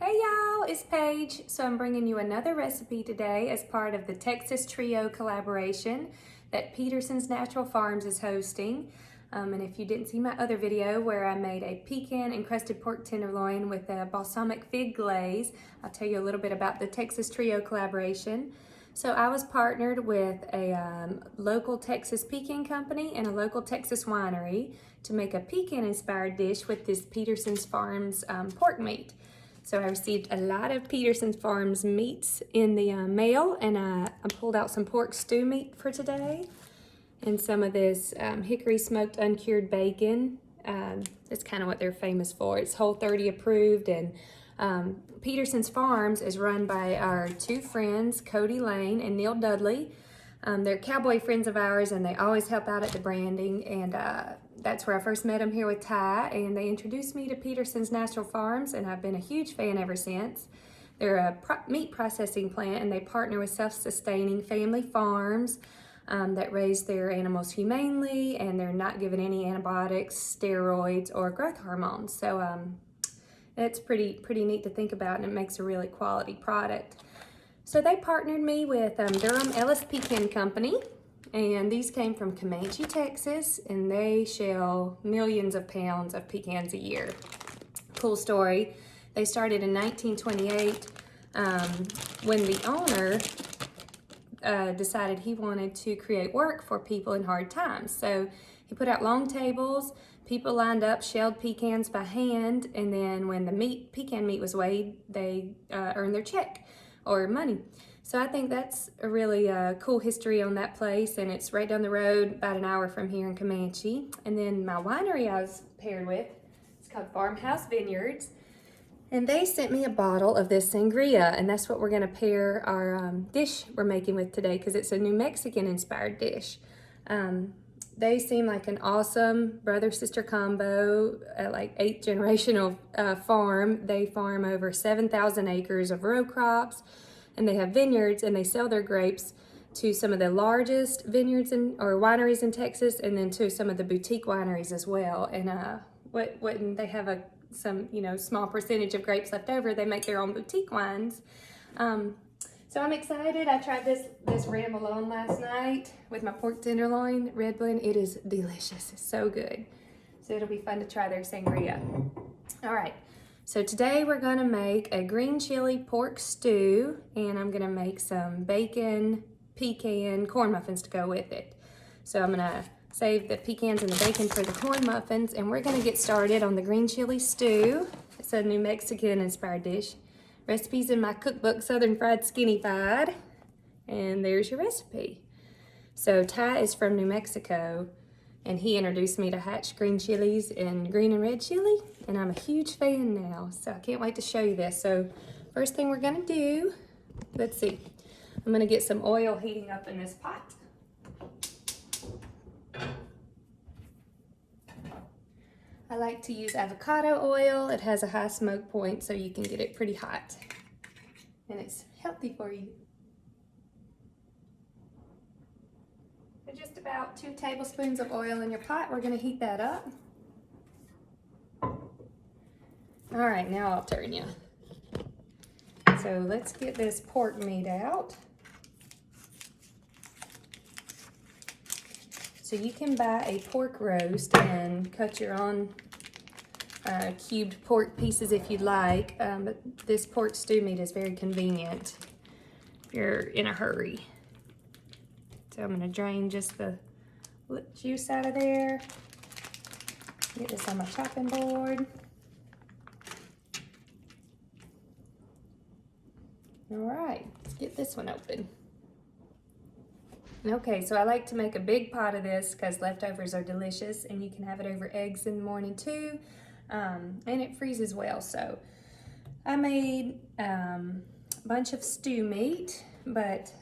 Hey y'all, it's Paige. So I'm bringing you another recipe today as part of the Texas Trio collaboration that Peterson's Natural Farms is hosting. And if you didn't see my other video where I made a pecan encrusted pork tenderloin with a balsamic fig glaze, I'll tell you a little bit about the Texas Trio collaboration. So I was partnered with a local Texas pecan company and a local Texas winery to make a pecan inspired dish with this Peterson's Farms pork meat. So I received a lot of Peterson's Farms meats in the mail, and I pulled out some pork stew meat for today and some of this hickory smoked uncured bacon. It's kind of what they're famous for. It's Whole30 approved, and Peterson's Farms is run by our two friends, Cody Lane and Neil Dudley. They're cowboy friends of ours, and they always help out at the branding, and that's where I first met them here with Ty, and they introduced me to Peterson's Natural Farms, and I've been a huge fan ever since. They're a meat processing plant, and they partner with self-sustaining family farms that raise their animals humanely, and they're not given any antibiotics, steroids, or growth hormones. So it's pretty neat to think about, and it makes a really quality product. So they partnered me with Durham Ellis Pecan Company, and these came from Comanche, Texas, and they shell millions of pounds of pecans a year. Cool story. They started in 1928 when the owner decided he wanted to create work for people in hard times. So he put out long tables, people lined up, shelled pecans by hand, and then when the pecan meat was weighed, they earned their check or money. So I think that's a really cool history on that place, and it's right down the road, about an hour from here in Comanche. And then my winery I was paired with, it's called Farmhouse Vineyards, and they sent me a bottle of this sangria, and that's what we're gonna pair our dish we're making with today, because it's a New Mexican inspired dish. They seem like an awesome brother-sister combo, like 8th generational farm. They farm over 7,000 acres of row crops, and they have vineyards, and they sell their grapes to some of the largest vineyards or wineries in Texas, and then to some of the boutique wineries as well. And when they have some small percentage of grapes left over, they make their own boutique wines. So I'm excited. I tried this Ram alone last night with my pork tenderloin red blend. It is delicious. It's so good. So it'll be fun to try their sangria. All right. So today we're gonna make a green chili pork stew, and I'm gonna make some bacon, pecan, corn muffins to go with it. So I'm gonna save the pecans and the bacon for the corn muffins, and we're gonna get started on the green chili stew. It's a New Mexican inspired dish. Recipes in my cookbook, Southern Fried Skinny Fried, and there's your recipe. So Ty is from New Mexico, and he introduced me to Hatch green chilies and green and red chili, and I'm a huge fan now, so I can't wait to show you this. So first thing we're gonna do, let's see, I'm gonna get some oil heating up in this pot. I like to use avocado oil. It has a high smoke point, so you can get it pretty hot, and it's healthy for you. Just about 2 tablespoons of oil in your pot. We're gonna heat that up. All right, now I'll turn you. So let's get this pork meat out. So you can buy a pork roast and cut your own cubed pork pieces if you'd like, but this pork stew meat is very convenient if you're in a hurry. So I'm gonna drain just the juice out of there. Get this on my chopping board. All right, let's get this one open. Okay, so I like to make a big pot of this because leftovers are delicious, and you can have it over eggs in the morning too, and it freezes well. So I made a bunch of stew meat, but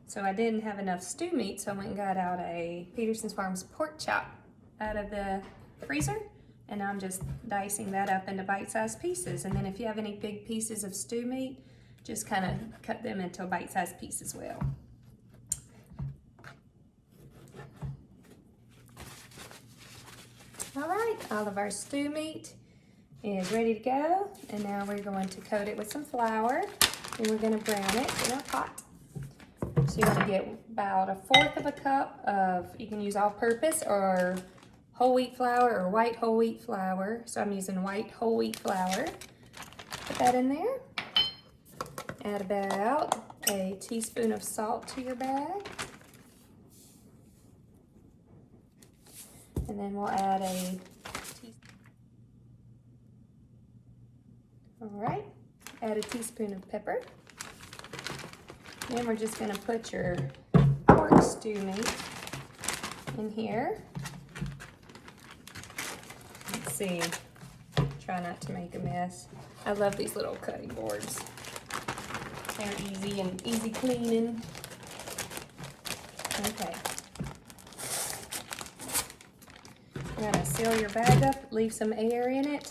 so I didn't have enough stew meat, so I went and got out a Peterson's Farms pork chop out of the freezer, and I'm just dicing that up into bite-sized pieces. And then if you have any big pieces of stew meat, just kind of cut them into a bite-sized piece as well. All right, all of our stew meat is ready to go. And now we're going to coat it with some flour, and we're going to brown it in our pot. So you want to get about 1/4 of a cup of, you can use all-purpose or whole wheat flour or white whole wheat flour. So I'm using white whole wheat flour. Put that in there. Add about a teaspoon of salt to your bag. And then we'll add a teaspoon. All right, add a teaspoon of pepper. Then we're just gonna put your pork stew meat in here. Let's see, try not to make a mess. I love these little cutting boards. They're easy and easy cleaning. Okay. You're gonna seal your bag up, leave some air in it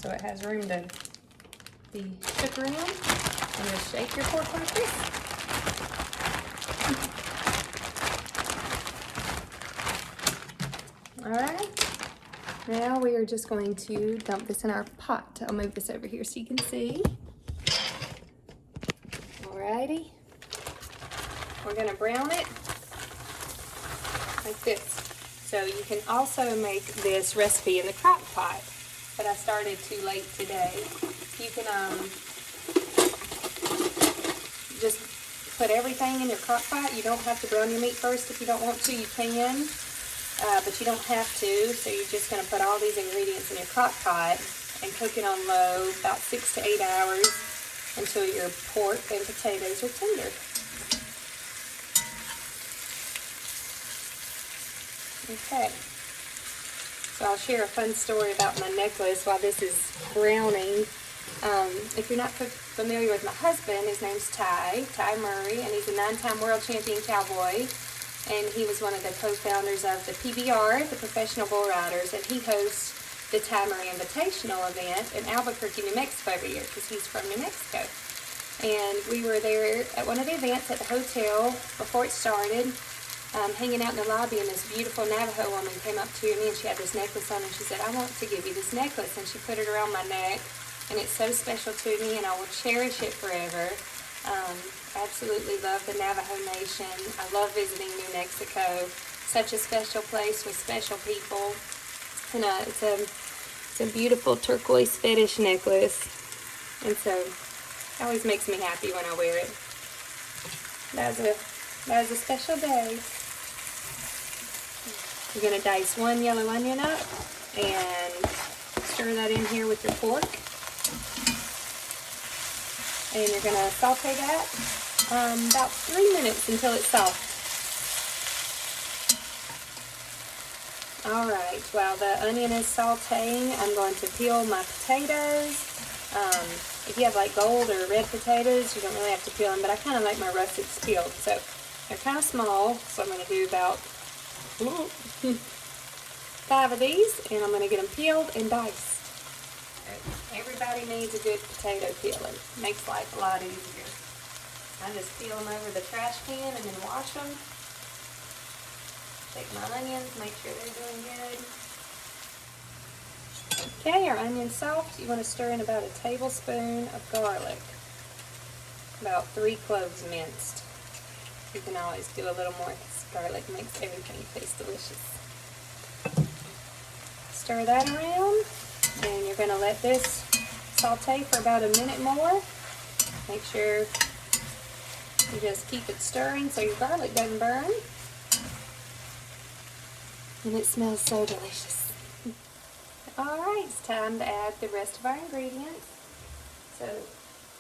so it has room to be shook around, and just shake your pork like this. All right, now we are just going to dump this in our pot. I'll move this over here so you can see. Alrighty, we're gonna brown it like this. So you can also make this recipe in the crock pot, but I started too late today. You can just put everything in your crock pot. You don't have to brown your meat first if you don't want to. You can, but you don't have to. So you're just going to put all these ingredients in your crock pot and cook it on low about 6 to 8 hours until your pork and potatoes are tender. Okay, so I'll share a fun story about my necklace while this is browning. If you're not familiar with my husband, his name's Ty Murray, and he's a 9-time world champion cowboy, and he was one of the co-founders of the PBR, the Professional Bull Riders, and he hosts the Ty Murray Invitational event in Albuquerque, New Mexico every year, because he's from New Mexico. And we were there at one of the events at the hotel before it started, hanging out in the lobby, and this beautiful Navajo woman came up to me, and she had this necklace on, and she said, "I want to give you this necklace," and she put it around my neck, and it's so special to me, and I will cherish it forever. Absolutely love the Navajo Nation. I love visiting New Mexico. Such a special place with special people, and it's a beautiful turquoise fetish necklace, and so it always makes me happy when I wear it. That was a special day. You're going to dice 1 yellow onion up and stir that in here with your pork. And you're going to saute that about 3 minutes until it's soft. Alright, while the onion is sauteing, I'm going to peel my potatoes. If you have like gold or red potatoes, you don't really have to peel them, but I kind of like my russets peeled. So they're kind of small, so I'm going to do about 5 of these, and I'm going to get them peeled and diced. Everybody needs a good potato peeling. Makes life a lot easier. I just peel them over the trash can and then wash them. Take my onions, make sure they're doing good. Okay, our onion's soft. You want to stir in about a tablespoon of garlic. About 3 cloves minced. You can always do a little more because garlic makes everything taste delicious. Stir that around, and you're going to let this saute for about a minute more. Make sure you just keep it stirring so your garlic doesn't burn. And it smells so delicious. Alright, it's time to add the rest of our ingredients. So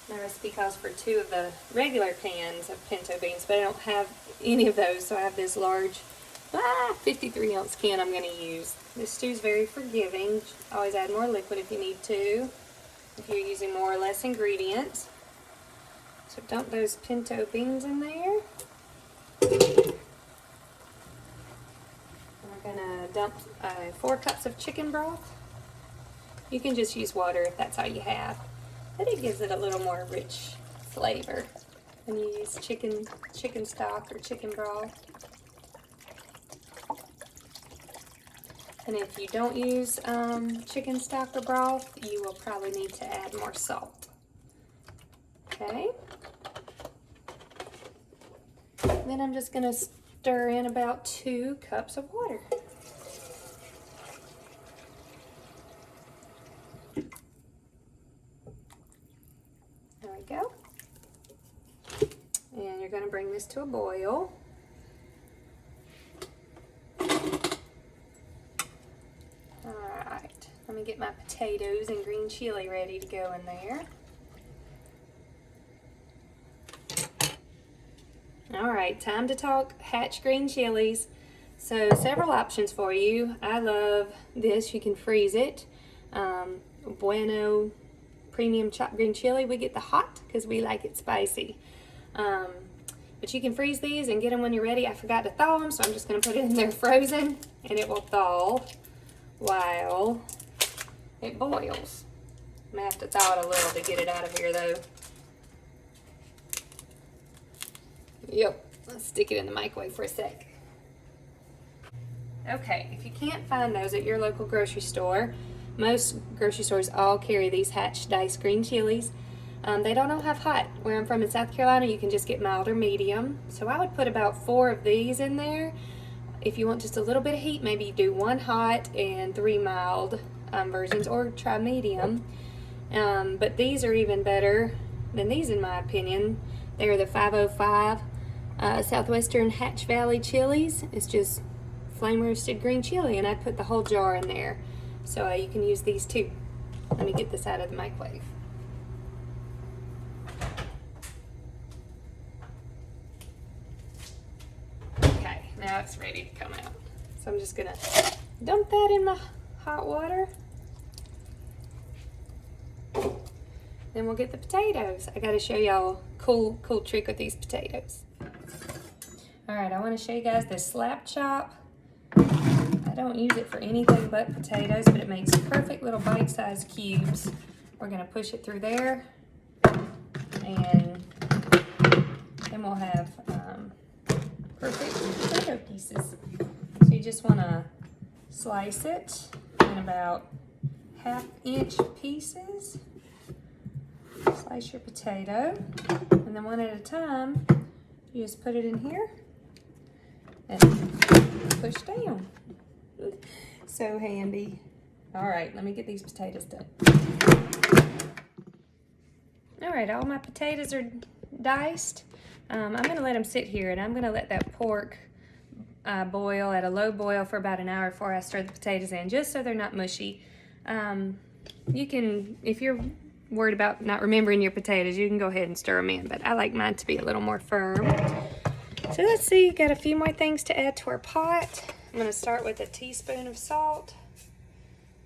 my recipe calls for 2 of the regular cans of pinto beans, but I don't have any of those, so I have this large 53 ounce can I'm going to use. This stew's very forgiving. Always add more liquid if you need to, if you're using more or less ingredients. So dump those pinto beans in there. We're going to dump 4 cups of chicken broth. You can just use water if that's all you have, but it gives it a little more rich flavor when you use chicken stock or chicken broth. And if you don't use chicken stock or broth, you will probably need to add more salt. Okay. Then I'm just going to stir in about 2 cups of water. There we go. And you're going to bring this to a boil. Alright, let me get my potatoes and green chili ready to go in there. Alright, time to talk Hatch green chilies. So several options for you. I love this, you can freeze it. Bueno premium chopped green chili. We get the hot because we like it spicy. But you can freeze these and get them when you're ready. I forgot to thaw them, so I'm just going to put it in there frozen, and it will thaw while it boils. I'm going to have to thaw it a little to get it out of here though. Yep, let's stick it in the microwave for a sec. Okay, if you can't find those at your local grocery store, most grocery stores all carry these Hatch diced green chilies. They don't all have hot. Where I'm from in South Carolina, you can just get mild or medium. So I would put about 4 of these in there. If you want just a little bit of heat, maybe you do 1 hot and 3 mild versions, or try medium. But these are even better than these in my opinion. They're the 505 Southwestern Hatch Valley chilies. It's just flame roasted green chili, and I put the whole jar in there. So you can use these too. Let me get this out of the microwave. Okay, now it's ready to come out. So I'm just gonna dump that in my hot water. Then we'll get the potatoes. I gotta show y'all a cool trick with these potatoes. All right, I wanna show you guys this slap chop. I don't use it for anything but potatoes, but it makes perfect little bite-sized cubes. We're gonna push it through there, and then we'll have perfect potato pieces. So you just wanna slice it in about 1/2-inch pieces. Slice your potato, and then one at a time, you just put it in here and push down. So handy. All right, let me get these potatoes done. All right, all my potatoes are diced. I'm gonna let them sit here, and I'm gonna let that pork boil at a low boil for about an hour before I stir the potatoes in, just so they're not mushy. You can, if you're worried about not remembering your potatoes, you can go ahead and stir them in, but I like mine to be a little more firm. So let's see, got a few more things to add to our pot. I'm gonna start with a teaspoon of salt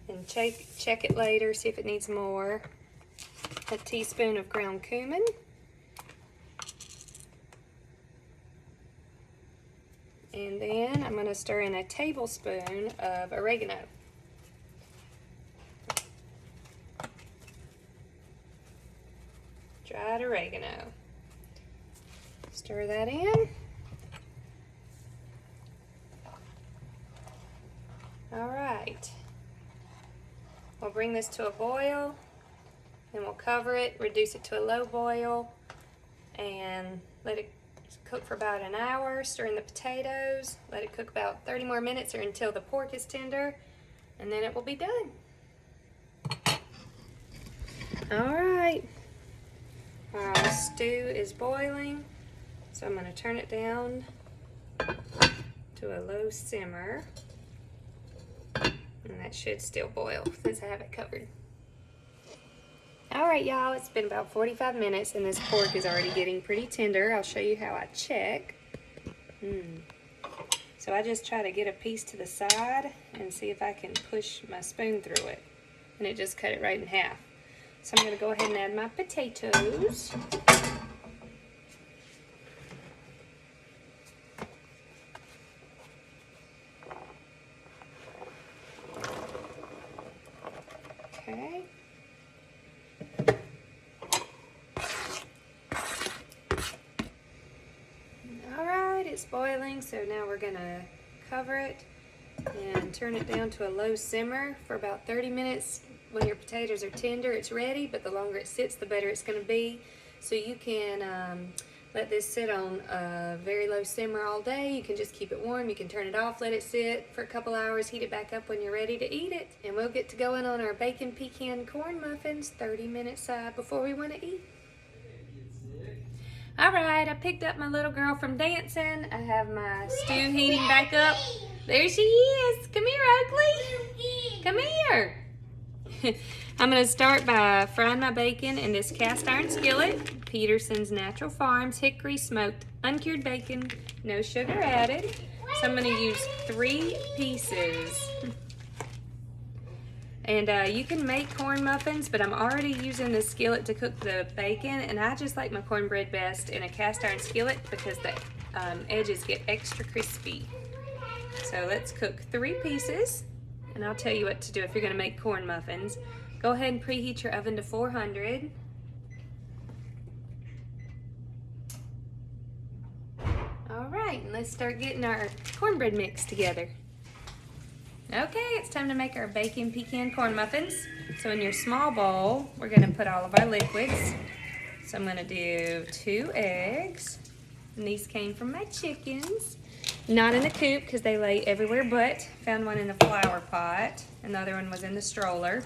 and check it later, see if it needs more. A teaspoon of ground cumin. And then I'm gonna stir in a tablespoon of oregano. Dried oregano. Stir that in. All right. We'll bring this to a boil, then we'll cover it, reduce it to a low boil, and let it cook for about an hour. Stir in the potatoes, let it cook about 30 more minutes or until the pork is tender, and then it will be done. All right. Our stew is boiling, so I'm going to turn it down to a low simmer, and that should still boil since I have it covered. All right, y'all, it's been about 45 minutes, and this pork is already getting pretty tender. I'll show you how I check. So I just try to get a piece to the side and see if I can push my spoon through it, and it just cut it right in half. So I'm going to go ahead and add my potatoes. Okay. All right, it's boiling, so now we're going to cover it and turn it down to a low simmer for about 30 minutes. When your potatoes are tender, it's ready, but the longer it sits, the better it's going to be. So you can let this sit on a very low simmer all day. You can just keep it warm. You can turn it off, let it sit for a couple hours, heat it back up when you're ready to eat it. And we'll get to going on our bacon pecan corn muffins 30 minutes before we want to eat. All right, I picked up my little girl from dancing. I have my stew heating back up. There she is. Come here, Oakley. Come here. I'm going to start by frying my bacon in this cast iron skillet. Peterson's Natural Farms hickory smoked uncured bacon, no sugar added. So I'm going to use 3 pieces. And you can make corn muffins, but I'm already using the skillet to cook the bacon, and I just like my cornbread best in a cast iron skillet because the edges get extra crispy. So let's cook 3 pieces, and I'll tell you what to do if you're going to make corn muffins. Go ahead and preheat your oven to 400. All right, and let's start getting our cornbread mix together. Okay, it's time to make our bacon pecan corn muffins. So in your small bowl, we're going to put all of our liquids. So I'm going to do 2 eggs. And these came from my chickens. Not in the coop because they lay everywhere but. Found one in the flower pot. And the other one was in the stroller.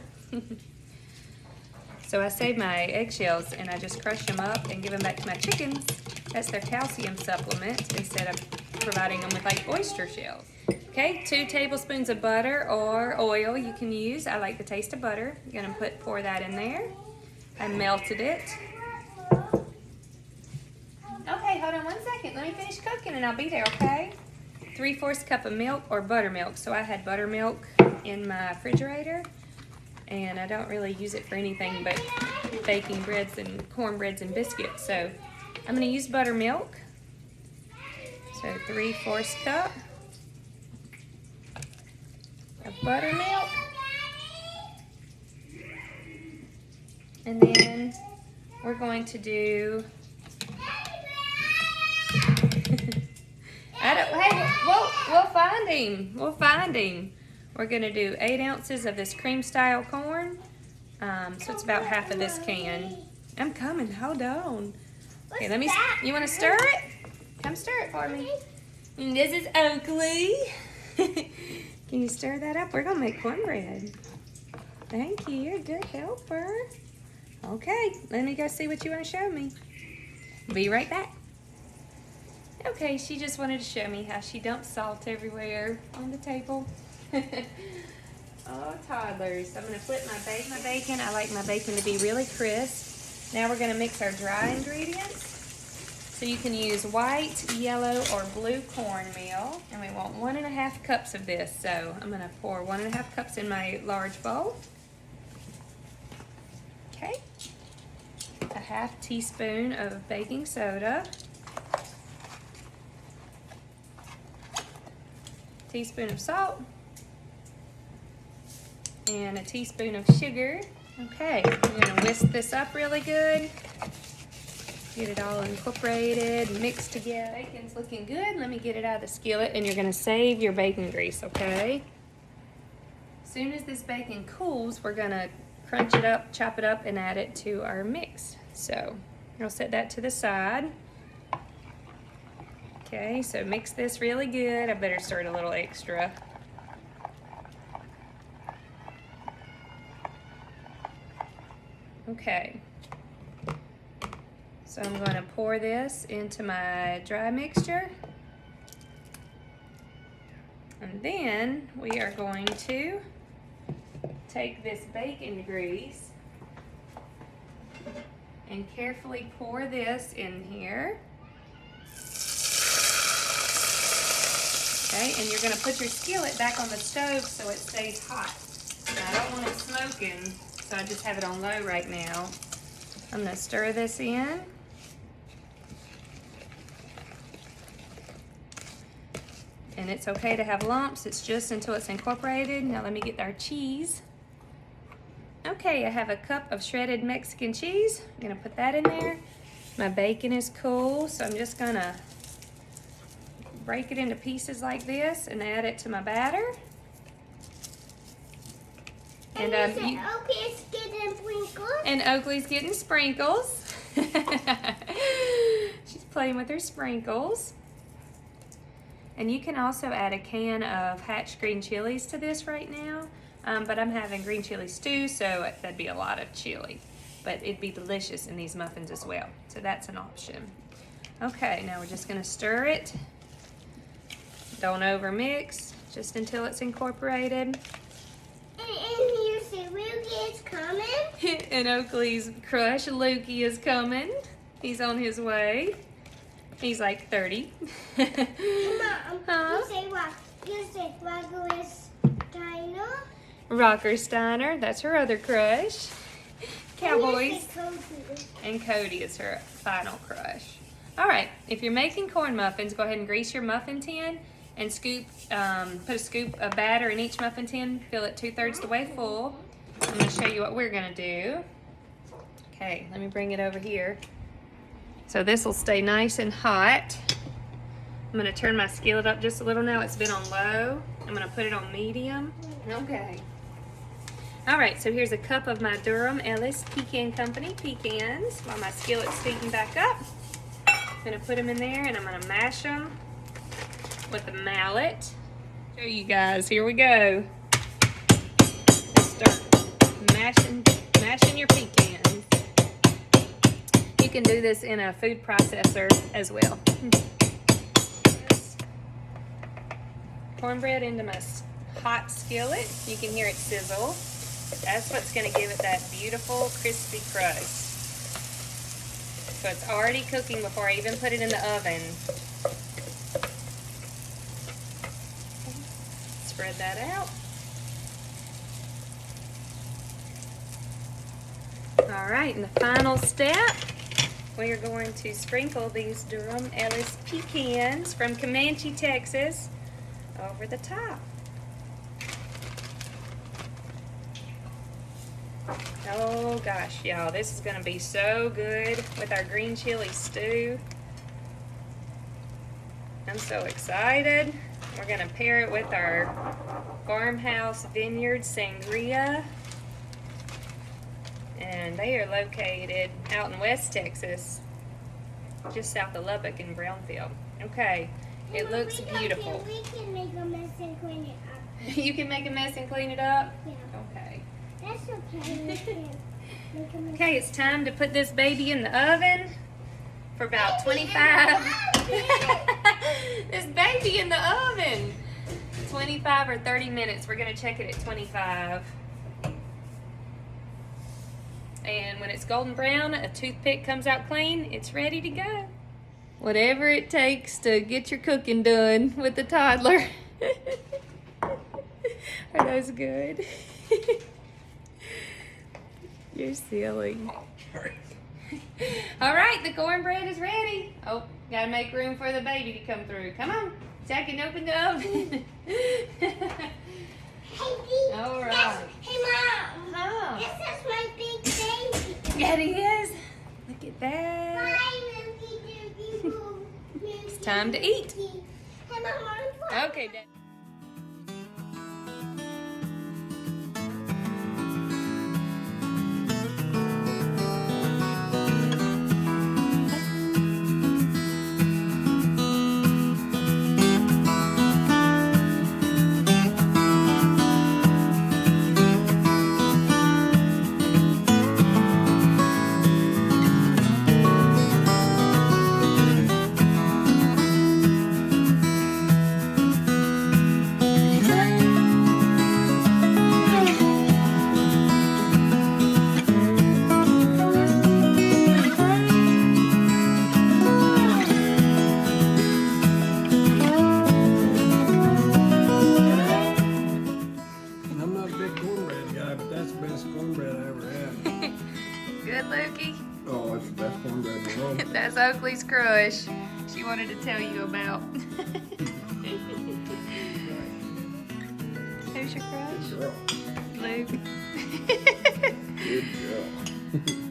So I saved my eggshells and I just crush them up and give them back to my chickens. That's their calcium supplement instead of providing them with like oyster shells. Okay, 2 tablespoons of butter or oil you can use. I like the taste of butter. You're gonna pour that in there. I melted it. Okay, hold on 1 second. Let me finish cooking and I'll be there, okay? 3/4 cup of milk or buttermilk. So I had buttermilk in my refrigerator and I don't really use it for anything but baking breads and cornbreads and biscuits. So I'm gonna use buttermilk. So 3/4 cup of buttermilk. And then we're going to do we'll find him. We'll find him. We're going to do 8 ounces of this cream style corn. So it's about half of this can. I'm coming. Hold on. Okay, let me. You want to stir it? Come stir it for me. And this is Oakley. Can you stir that up? We're going to make cornbread. Thank you. You're a good helper. Okay, let me go see what you want to show me. Be right back. Okay, she just wanted to show me how she dumps salt everywhere on the table. Oh, toddlers. I'm going to flip my bacon. I like my bacon to be really crisp. Now we're going to mix our dry ingredients. So you can use white, yellow, or blue cornmeal. And we want 1½ cups of this. So I'm going to pour 1½ cups in my large bowl. Okay. 1/2 teaspoon of baking soda. Teaspoon of salt. And a teaspoon of sugar. Okay, we're going to whisk this up really good. Get it all incorporated, mixed together. Bacon's looking good. Let me get it out of the skillet, and you're going to save your bacon grease, okay? As soon as this bacon cools, we're going to crunch it up, chop it up, and add it to our mix. So I'll set that to the side. Okay, so mix this really good. I better stir it a little extra. Okay. So I'm going to pour this into my dry mixture. And then we are going to take this bacon grease and carefully pour this in here. Okay, and you're going to put your skillet back on the stove so it stays hot. Now, I don't want it smoking, so I just have it on low right now. I'm going to stir this in. And it's okay to have lumps, it's just until it's incorporated. Now let me get our cheese. Okay, I have a cup of shredded Mexican cheese. I'm gonna put that in there. My bacon is cool, so I'm just gonna break it into pieces like this and add it to my batter. And Oakley's getting sprinkles. And Oakley's getting sprinkles. She's playing with her sprinkles. And you can also add a can of hatch green chilies to this right now. But I'm having green chili stew, so that'd be a lot of chili. But it'd be delicious in these muffins as well. So that's an option. Okay, now we're just gonna stir it. Don't over mix, just until it's incorporated. And you see Lukey is coming. And Oakley's crush, Lukey, is coming. He's on his way. He's like 30. Mom, Huh? You say Rocker Steiner. Rocker Steiner, that's her other crush. Cowboys. And Cody is her final crush. All right, if you're making corn muffins, go ahead and grease your muffin tin and scoop, put a scoop of batter in each muffin tin, fill it 2/3 the way full. I'm gonna show you what we're gonna do. Okay, let me bring it over here. So this will stay nice and hot. I'm gonna turn my skillet up just a little now. It's been on low. I'm gonna put it on medium. Okay. All right, so here's a cup of my Durham Ellis Pecan Company pecans while my skillet's heating back up. I'm gonna put them in there and I'm gonna mash them with a mallet. Show you guys, here we go. Let's start mashing your pecans. You can do this in a food processor as well. Cornbread into my hot skillet. You can hear it sizzle. That's what's gonna give it that beautiful crispy crust. So it's already cooking before I even put it in the oven. Spread that out. All right, and the final step, we are going to sprinkle these Durham Ellis pecans from Comanche, Texas, over the top. Oh gosh, y'all, this is gonna be so good with our green chili stew. I'm so excited. We're gonna pair it with our Farmhouse Vineyard Sangria. And they are located out in West Texas, just south of Lubbock in Brownfield. Okay, it looks beautiful. We can make a mess and clean it up. You can make a mess and clean it up? Yeah. Okay. That's okay. We can make a mess. Okay, it's time to put this baby in the oven for about 25. This baby in the oven. 25 or 30 minutes. We're gonna check it at 25. And when it's golden brown, a toothpick comes out clean, it's ready to go. Whatever it takes to get your cooking done with the toddler. Are those good? You're silly. All right, the cornbread is ready. Oh, gotta make room for the baby to come through. Come on, Jack can open the oven. All right. Hey, Mom. Oh. This is my big baby. Yeah, it is. Look at that. Hi, Lukey Dookie. It's time to eat. Hey, Mom. Okay, Dad. Good, Lukey? Oh, it's the best cornbread in the world. That's Oakley's crush. She wanted to tell you about. Who's your crush? Good girl. Luke. Good girl.